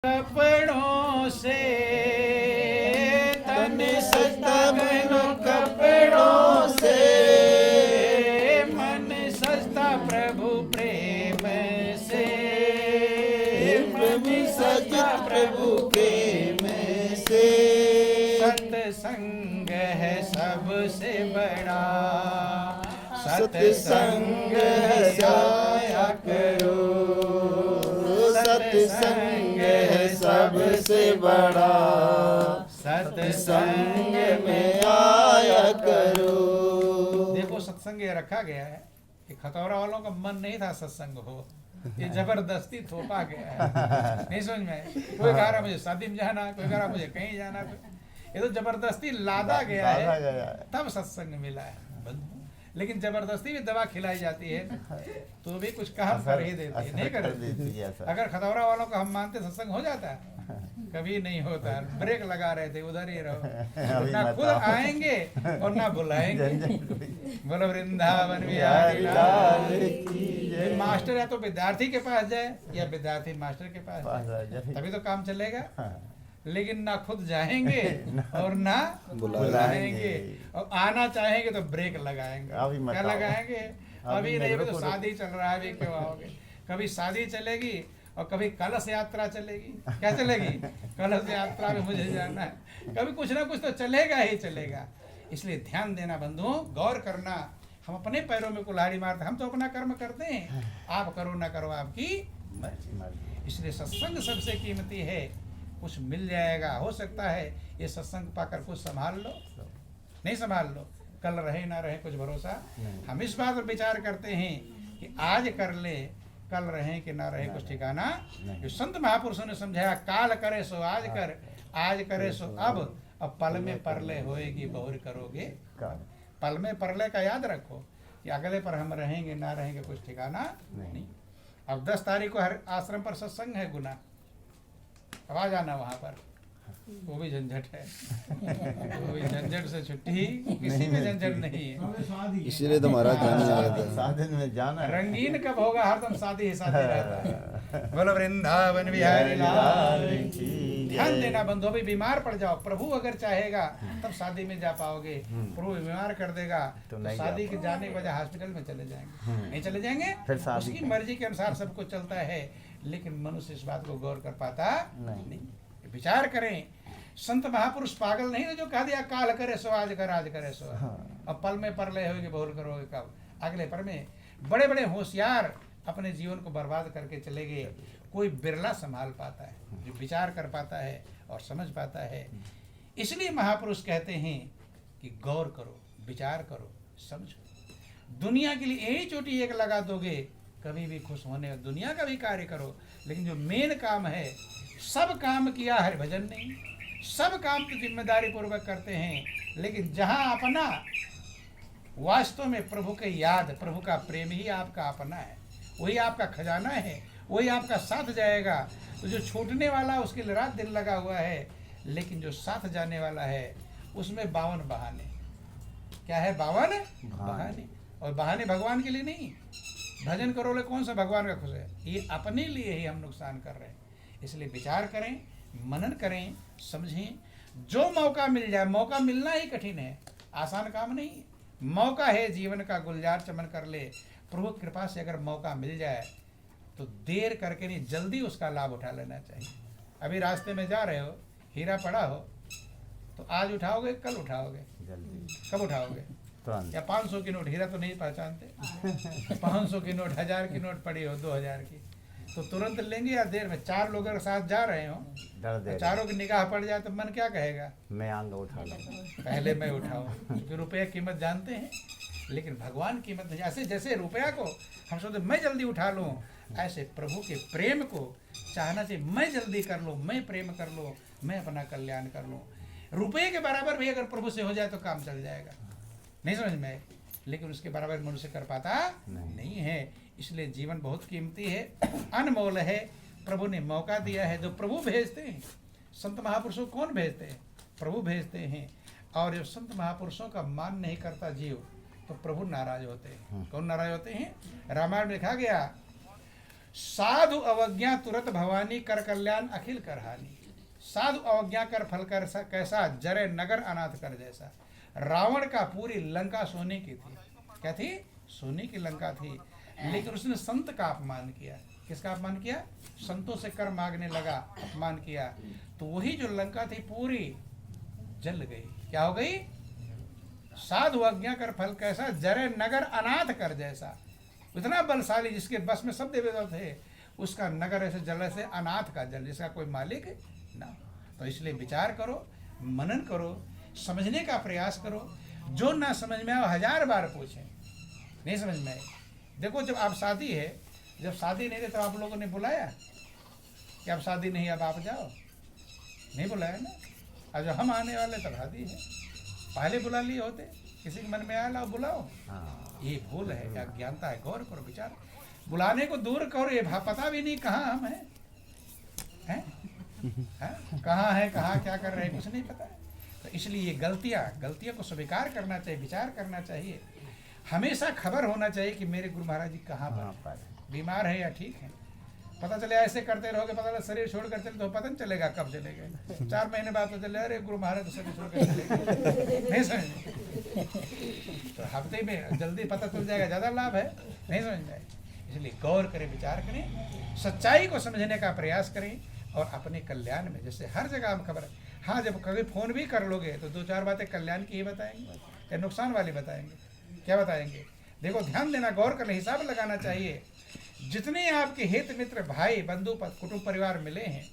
कपड़ों से तन सजता बनो, कपड़ों से मन सजता प्रभु प्रेम से, प्रभु सजता प्रभु प्रेम से। सत्संग है सबसे बड़ा, सत्संग है जाया करो, सत्संग है सबसे बड़ा, सत्संग में आया करो। देखो सत्संग ये रखा गया है कि खतौरा वालों का मन नहीं था सत्संग हो, ये जबरदस्ती थोपा गया है। नहीं समझ में? कोई कह रहा मुझे शादी में जाना, कोई कह रहा मुझे कहीं जाना, ये तो जबरदस्ती लादा गया है, तब सत्संग मिला है। लेकिन जबरदस्ती भी दवा खिलाई जाती है तो भी कुछ कहर कर ही देती है, नहीं कर देती। अगर खतौरा वालों को हम मानते सत्संग हो जाता है, कभी नहीं होता। ब्रेक लगा रहे थे, उधर ही रहो, ना खुद आएंगे और ना बुलाएंगे। बोलो वृंदावन बिहारी लाल की। मास्टर या तो विद्यार्थी के पास जाए या विद्यार्थी मास्टर के पास जाए, तभी तो काम चलेगा। लेकिन ना खुद जाएंगे और ना बुलाएंगे, और आना चाहेंगे तो ब्रेक लगाएंगे। क्या लगाएंगे? अभी नहीं, तो शादी चल रहा है, अभी क्यों आओगे? कभी शादी चलेगी और कभी कलश यात्रा चलेगी। क्या चलेगी? कलश यात्रा में मुझे जाना है। कभी कुछ ना कुछ तो चलेगा ही चलेगा। इसलिए ध्यान देना बंधुओं, गौर करना। हम अपने पैरों में कुल्हाड़ी मारते, हम तो अपना कर्म करते हैं, आप करो ना करो आपकी मर्जी। इसलिए सत्संग सबसे कीमती है। कुछ मिल जाएगा, हो सकता है ये सत्संग पाकर कुछ संभाल लो, नहीं संभाल लो, कल रहे ना रहे कुछ भरोसा। हम इस बात पर विचार करते हैं कि आज कर ले, कल रहे कि ना रहे कुछ ठिकाना। जो संत महापुरुषों ने समझाया, काल करे सो आज कर, आज करे सो अब पल में परले होएगी बहुर करोगे। पल में परले का याद रखो कि अगले पर हम रहेंगे ना रहेंगे कुछ ठिकाना नहीं। अब 10 तारीख को हर आश्रम पर सत्संग है गुना, अब आ जाना वहाँ पर, वो भी झंझट है। वो भी झंझट से छुट्टी किसी में झंझट नहीं है। इसलिए तो महाराज साधन में जाना। रंगीन कब होगा? हरदम शादी ही शादी रहता है। बोलो वृंदावन बिहारी लाल की। ध्यान देना बंधु, अभी बीमार पड़ जाओ, प्रभु अगर चाहेगा तब शादी में जा पाओगे। प्रभु बीमार कर देगा तो शादी के जाने के वजह हॉस्पिटल में चले जाएंगे, नहीं चले जाएंगे। उसकी मर्जी के अनुसार सब कुछ चलता है, लेकिन मनुष्य इस बात को गौर कर पाता नहीं। विचार करें, संत महापुरुष पागल नहीं है जो कह दिया काल करे सो आज कर, आज करे सो अब पल में परले होगे बहुल करोगे कब, अगले पर में। बड़े बड़े होशियार अपने जीवन को बर्बाद करके चले गए। कोई बिरला संभाल पाता है जो विचार कर पाता है और समझ पाता है। इसलिए महापुरुष कहते हैं कि गौर करो, विचार करो, समझो। दुनिया के लिए यही चोटी एक लगा दोगे, कभी भी खुश होने, दुनिया का भी कार्य करो, लेकिन जो मेन काम है, सब काम किया हरि भजन नहीं। सब काम तो जिम्मेदारी पूर्वक करते हैं, लेकिन जहां अपना वास्तव में प्रभु के याद, प्रभु का प्रेम ही आपका अपना है, वही आपका खजाना है, वही आपका साथ जाएगा। तो जो छूटने वाला उसके लिए रात दिन लगा हुआ है, लेकिन जो साथ जाने वाला है उसमें 52 बहाने। क्या है? 52 बहाने। और बहाने भगवान के लिए नहीं। भजन करो ले कौन सा भगवान का खुश है? ये अपने लिए ही हम नुकसान कर रहे हैं। इसलिए विचार करें, मनन करें, समझें। जो मौका मिल जाए, मौका मिलना ही कठिन है, आसान काम नहीं। मौका है जीवन का, गुलजार चमन कर ले। प्रभु कृपा से अगर मौका मिल जाए तो देर करके नहीं, जल्दी उसका लाभ उठा लेना चाहिए। अभी रास्ते में जा रहे हो, हीरा पड़ा हो तो आज उठाओगे, कल उठाओगे, कब उठाओगे? या 500 की नोट, हीरा तो नहीं पहचानते। 500 की नोट, 1000 की नोट पड़ी हो, 2000 की, तो तुरंत लेंगे या देर में? 4 लोगों के साथ जा रहे हो, चारों की निगाह पड़ जाए तो मन क्या कहेगा? मैं आंगा उठा लूं, पहले मैं उठाऊं। क्योंकि रुपये की कीमत जानते हैं, लेकिन भगवान की कीमत नहीं। ऐसे जैसे रुपया को हम सोचते मैं जल्दी उठा लूं, ऐसे प्रभु के प्रेम को चाहना चाहिए, मैं जल्दी कर लूं, मैं प्रेम कर लूं, मैं अपना कल्याण कर लूं। रुपये के बराबर भी अगर प्रभु से हो जाए तो काम चल जाएगा, नहीं समझ में? लेकिन उसके बराबर मनुष्य कर पाता नहीं है। इसलिए जीवन बहुत कीमती है, अनमोल है। प्रभु ने मौका दिया है, जो प्रभु भेजते हैं। संत महापुरुषों कौन भेजते हैं? प्रभु भेजते हैं। और जब संत महापुरुषों का मान नहीं करता जीव तो प्रभु नाराज होते हैं। कौन नाराज होते हैं? रामायण में लिखा गया, साधु अवज्ञा तुरत भवानी, कर कल्याण अखिल कर हानि। साधु अवज्ञा कर फल कर कैसा, जरे नगर अनाथ कर जैसा। रावण का पूरी लंका सोने की थी। क्या थी? सोने की लंका थी, लेकिन उसने संत का अपमान किया। किसका अपमान किया? संतों से कर मांगने लगा, अपमान किया, तो वही जो लंका थी पूरी जल गई। क्या हो गई? साधु अज्ञा कर फल कैसा, जरे नगर अनाथ कर जैसा। इतना बलशाली जिसके बस में सब देवता थे, उसका नगर ऐसे जल से अनाथ का जल, जिसका कोई मालिक ना। तो इसलिए विचार करो, मनन करो, समझने का प्रयास करो। जो ना समझ में आए 1000 बार पूछें, नहीं समझ में आए। देखो जब आप शादी है, जब शादी नहीं थी तो आप लोगों ने बुलाया कि अब शादी नहीं, अब आप जाओ, नहीं बुलाया ना। अब जब हम आने वाले तब शादी है, पहले बुला लिए होते। किसी के मन में आया लाओ बुलाओ, ये भूल है, अज्ञानता है। गौर करो, विचार। बुलाने को दूर करो, ये पता भी नहीं कहाँ हम हैं, कहाँ है, कहाँ क्या कर रहे हैं, कुछ नहीं पता है। तो इसलिए ये गलतियाँ को स्वीकार करना चाहिए, विचार करना चाहिए। हमेशा खबर होना चाहिए कि मेरे गुरु महाराज जी कहाँ पर, बीमार है या ठीक है। पता चले ऐसे करते रहोगे, पता चला शरीर छोड़कर चले तो पता नहीं चलेगा कब चले गए। 4 महीने बाद तो चले, अरे गुरु महाराज तो शरीर छोड़कर चले गए, नहीं समझ। तो हफ्ते में जल्दी पता चल जाएगा, ज़्यादा लाभ है, नहीं समझ में आए। इसलिए गौर करें, विचार करें, सच्चाई को समझने का प्रयास करें और अपने कल्याण में, जैसे हर जगह हम खबर। हाँ, जब कभी फोन भी कर लोगे तो 2-4 बातें कल्याण की ही बताएंगे या नुकसान वाली बताएंगे? क्या बताएंगे? देखो, ध्यान देना, गौर कर, हिसाब लगाना चाहिए। जितने आपके हित मित्र, भाई बंधु, कुटुंब परिवार मिले हैं,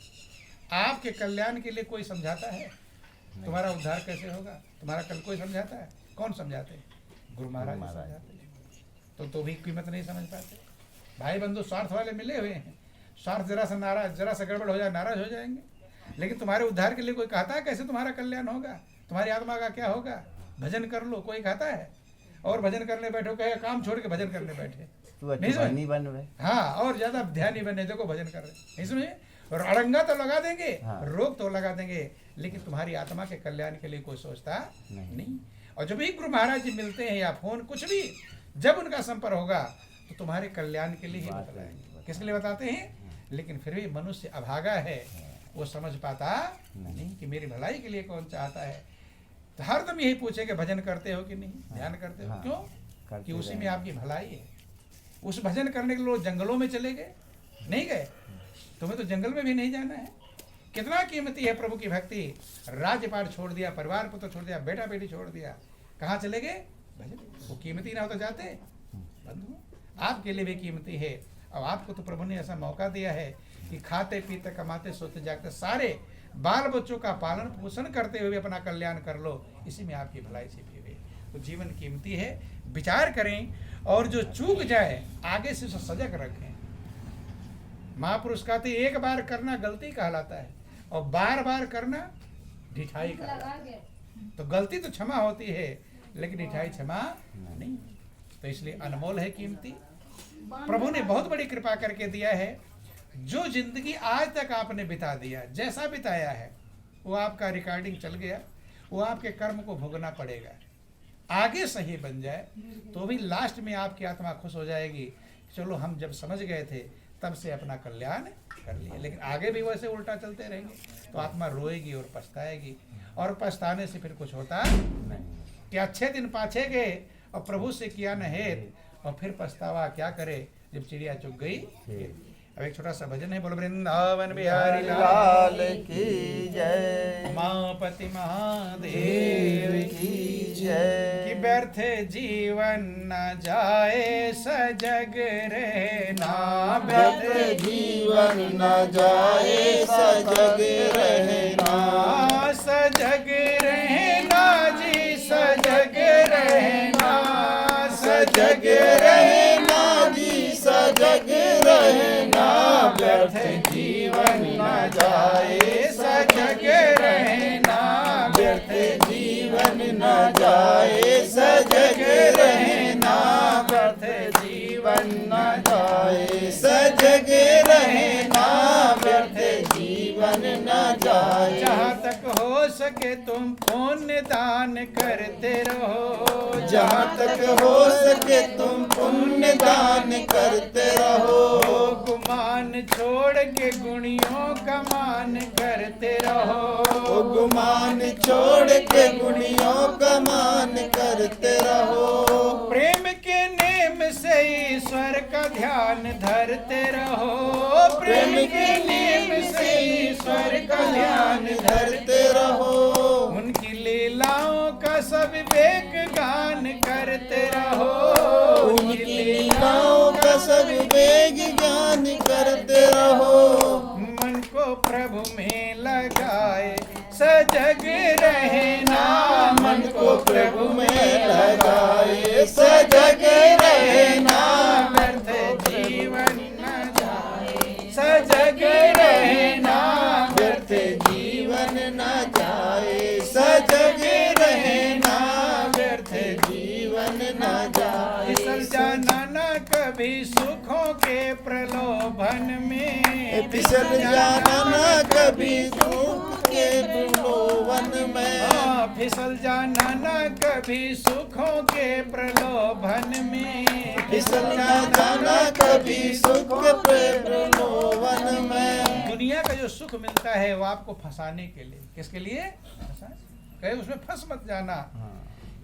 आपके कल्याण के लिए कोई समझाता है? तुम्हारा उद्धार कैसे होगा, तुम्हारा कल कोई समझाता है? कौन समझाते हैं? गुरु महाराज समझाते हैं। तो भी कीमत नहीं समझ पाते। भाई बंधु स्वार्थ वाले मिले हुए हैं, स्वार्थ जरा सा गड़बड़ हो जाए नाराज हो जाएंगे। लेकिन तुम्हारे उद्धार के लिए कोई कहता है कैसे तुम्हारा कल्याण होगा, तुम्हारी आत्मा का क्या होगा? भजन कर लो, कोई कहता है? और भजन करने बैठो, कहे काम छोड़ के भजन करने बैठे, नहीं बन रहे। हाँ, और ज्यादा ध्यान नहीं बने, देखो भजन कर रहे, नहीं समझे? और अड़ंगा तो लगा देंगे, रोक तो लगा देंगे, लेकिन तुम्हारी आत्मा के कल्याण के लिए कोई सोचता नहीं। और जब भी गुरु महाराज जी मिलते हैं या फोन कुछ भी, जब उनका संपर्क होगा तो तुम्हारे कल्याण के लिए ही बताएंगे। किसके लिए बताते हैं? लेकिन फिर भी मनुष्य अभागा है, वो समझ पाता नहीं कि मेरी भलाई के लिए कौन चाहता है। तो हरदम यही पूछेंगे, भजन करते हो कि नहीं, ध्यान करते हो? क्यों? कि उसी में आपकी भलाई है। उस भजन करने के लिए लोग जंगलों में चले गए, नहीं गए? तुम्हें तो जंगल में भी नहीं जाना है। कितना कीमती है प्रभु की भक्ति। राज्यपाट छोड़ दिया, परिवार को तो छोड़ दिया, बेटा बेटी छोड़ दिया, कहाँ चले गए? भजन। वो कीमती ना हो तो जाते? बंधु, आपके लिए भी कीमती है। अब आपको तो प्रभु ने ऐसा मौका दिया है कि खाते पीते कमाते सोते जागते सारे बाल बच्चों का पालन पोषण करते हुए अपना कल्याण कर लो, इसी में आपकी भलाई छिपी हुई। तो जीवन कीमती है, विचार करें, और जो चूक जाए आगे से सजग रखें। महापुरुष कहते एक बार करना गलती कहलाता है और बार बार करना ढिठाई कहलाता है। तो गलती तो क्षमा होती है, लेकिन ढिठाई क्षमा नहीं। तो इसलिए अनमोल है, कीमती। प्रभु ने बहुत बड़ी कृपा करके दिया है। जो जिंदगी आज तक आपने बिता दिया, जैसा बिताया है, वो आपका रिकॉर्डिंग चल गया, वो आपके कर्म को भोगना पड़ेगा। आगे सही बन जाए तो भी लास्ट में आपकी आत्मा खुश हो जाएगी, चलो हम जब समझ गए थे तब से अपना कल्याण कर लिया। लेकिन आगे भी वैसे उल्टा चलते रहेंगे तो आत्मा रोएगी और पछताएगी, और पछताने से फिर कुछ होता नहीं। कि अच्छे दिन पाछे गए और प्रभु से किया न हेत, और फिर पछतावा क्या करे जब चिड़िया चुग गई। अब एक छोटा सा भजन है, बोलो वृंदावन बिहारी लाल की जय, उमापति महादेव की जय। कि व्यर्थ जीवन न जाए सजग रहना, व्यर्थ जीवन न जाए सजग रहना, सजग रहना जी, सजग रहना, सजग रहना जी, सजग रहना। व्यर्थ जीवन न जाए सजग रहना, व्यर्थ जीवन न जाए सजग रहना, व्यर्थ जीवन न जाए सजग रहना, व्यर्थ जीवन जीवन न जाए। जहाँ तक हो सके तुम पुण्य दान करते रहो, जहाँ तक हो सके तुम पुण्य दान करते रहो। गुमान छोड़ के गुणियों का मान करते रहो, गुमान छोड़ के गुणियों का मान करते रहो। प्रेम के नेम से ईश्वर का ध्यान धरते रहो, प्रेम के नेम से ईश्वर का ध्यान धरते रहो। उनकी लीलाओं का सब विवेक गान करते रहो, उनकी लीलाओं का सब वेग ज्ञान करते रहो। मन को प्रभु में लगाए सजग रहना, मन को प्रभु में लगाए सजग रहना। व्यर्थ जीवन न जाए सजग रहना, व्यर्थ जीवन न जाए सजग रहना। व्यर्थ जीवन न जाए। फिसल जाना न कभी सुखों के प्रलोभन में, फिसल जाना न कभी दुख के प्रलोभन में। फिसल जाना न कभी सुखों के प्रलोभन में, फिसल जाना कभी सुख के प्रलोभन में। दुनिया का जो सुख मिलता है वो आपको फंसाने के लिए, किसके लिए? कहे उसमें फंस मत जाना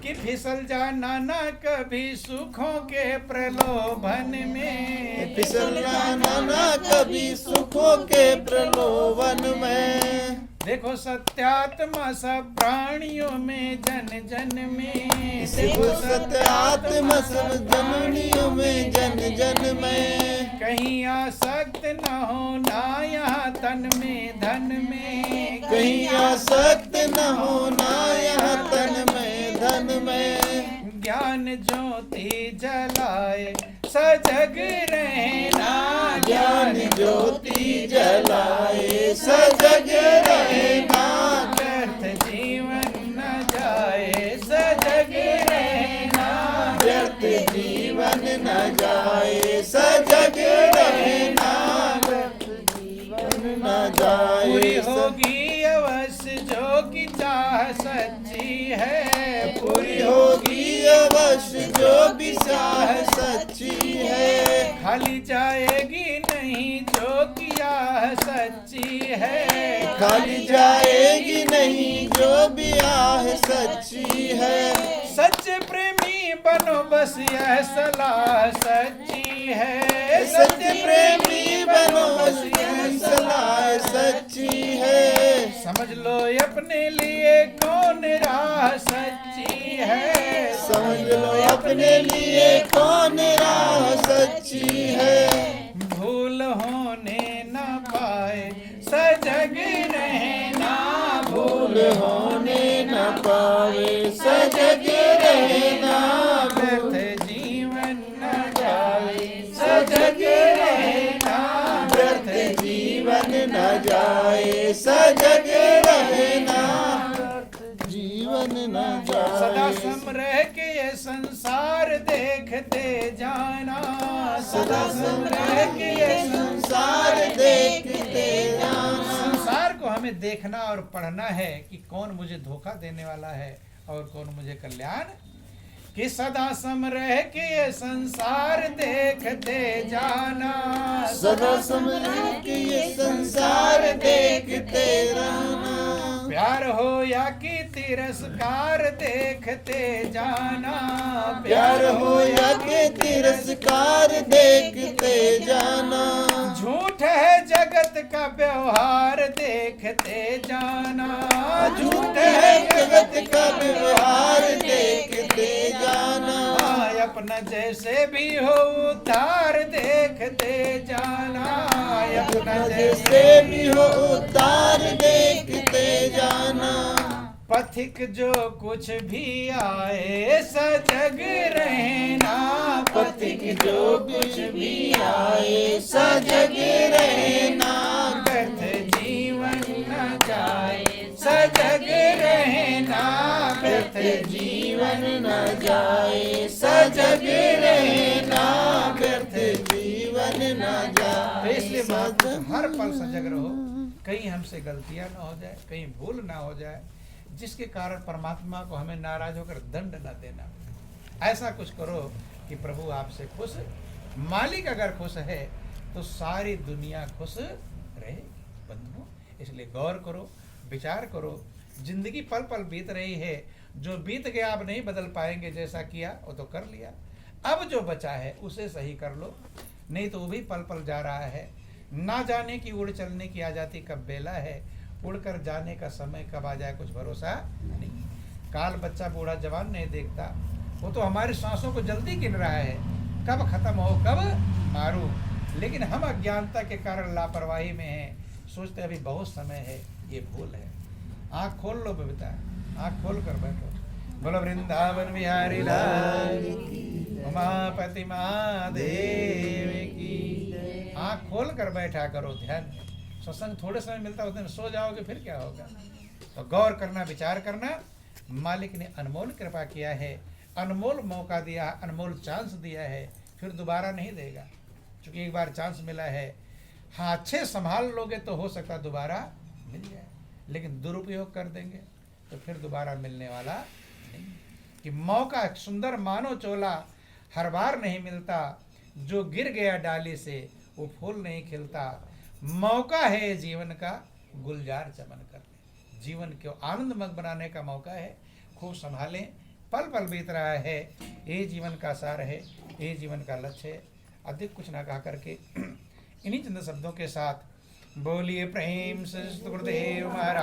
कि फिसल जाना न कभी सुखों के प्रलोभन में, फिसल जाना न कभी सुखों के प्रलोभन में। देखो सत्यात्मा सब प्राणियों में जन जन में, देखो सत्यात्मा सब जननियों में जन जन में। कहीं आसक्त न हो ना यहाँ तन में धन में, कहीं आसक्त न होना यहाँ तन में धन में। ज्ञान ज्योति जलाए सजग रहना, ज्ञान ज्योति जलाए सजग रहना। व्यर्थ जीवन न जाए सजग रहना, व्यर्थ जीवन न जाए सजग रहना। व्यर्थ जीवन न जाए। पूरी होगी अवश्य जो की चाह सच्ची है, पूरी होगी अवश्य जो भी चाह सच्ची है। खाली जाएगी नहीं जो की आह सच्ची है, खाली जाएगी नहीं जो भी आह सच्ची है। सच्चे प्रेमी बनो बस यह सलाह सच्ची है, सच्चे प्रेमी बनो बस यह सलाह सच्ची है। समझ लो अपने लिए कौन राह सच्ची है, समझ लो अपने लिए कौन राह सच्ची है। भूल होने न पाए सजग रहना, भूल होने न पावे सजग रहना। व्यर्थ जीवन न जाए सजग रहना, व्यर्थ जीवन न जाए सजग रहना। जीवन न सदा जाए। समरह के ये संसार देखते जाना, सदा समरह के ये संसार देखते जाना। संसार को हमें देखना और पढ़ना है कि कौन मुझे धोखा देने वाला है और कौन मुझे कल्याण, कि सदा समरह के ये संसार देखते जाना। सदा समरह के ये संसार देखते रहना। प्यार हो या कि तिरस्कार देखते जाना, प्यार हो या के तिरस्कार देखते जाना। झूठ है जगत का व्यवहार देखते जाना, झूठ है जगत का व्यवहार देखते जाना। अपना जैसे भी हो उद्धार देखते जाना, अपना जैसे भी हो उतार देखते जाना। पथिक जो कुछ भी आए सजग रहना, पथिक जो कुछ भी आए सजग रहना। व्यर्थ जीवन न जाए सजग रहना, व्यर्थ जीवन न जाए सजग रहना। व्यर्थ जीवन न तो इसलिए जाए हर पल सजग रहो। कहीं हमसे गलतियां ना हो जाए, कहीं भूल ना हो जाए, जिसके कारण परमात्मा को हमें नाराज होकर दंड न देना। ऐसा कुछ करो कि प्रभु आपसे खुश, मालिक अगर खुश है तो सारी दुनिया खुश रहे। बंधुओं, इसलिए गौर करो, विचार करो। जिंदगी पल पल बीत रही है, जो बीत गया आप नहीं बदल पाएंगे, जैसा किया वो तो कर लिया, अब जो बचा है उसे सही कर लो, नहीं तो वो भी पल पल जा रहा है। ना जाने की उड़ चलने की आ जाती कब बेला है, उड़कर जाने का समय कब आ जाए कुछ भरोसा नहीं। काल बच्चा बूढ़ा जवान नहीं देखता, वो तो हमारी सांसों को जल्दी गिन रहा है, कब खत्म हो कब मारूं। लेकिन हम अज्ञानता के कारण लापरवाही में हैं, सोचते अभी बहुत समय है, ये भूल है। आँख खोल लो बबीता, आँख खोल कर बैठो। बोलो वृंदावन बिहारी लाल की, उमापति महादेव की। आँख खोल कर बैठा करो, ध्यान। सत्संग थोड़े समय मिलता है, उस दिन सो जाओगे फिर क्या होगा। तो गौर करना, विचार करना। मालिक ने अनमोल कृपा किया है, अनमोल मौका दिया, अनमोल चांस दिया है, फिर दोबारा नहीं देगा। क्योंकि एक बार चांस मिला है, हाँ अच्छे संभाल लोगे तो हो सकता दोबारा मिल जाए, लेकिन दुरुपयोग कर देंगे तो फिर दोबारा मिलने वाला नहीं। कि मौका सुंदर मानो चोला हर बार नहीं मिलता, जो गिर गया डाली से वो फूल नहीं खिलता। मौका है जीवन का गुलजार चमन करने, जीवन को आनंदमय बनाने का मौका है, खूब संभालें। पल पल बीत रहा है, ये जीवन का सार है, ये जीवन का लक्ष्य है। अधिक कुछ ना कहा करके इन्हीं चंद शब्दों के साथ बोलिए प्रेम से गुरुदेव महाराज।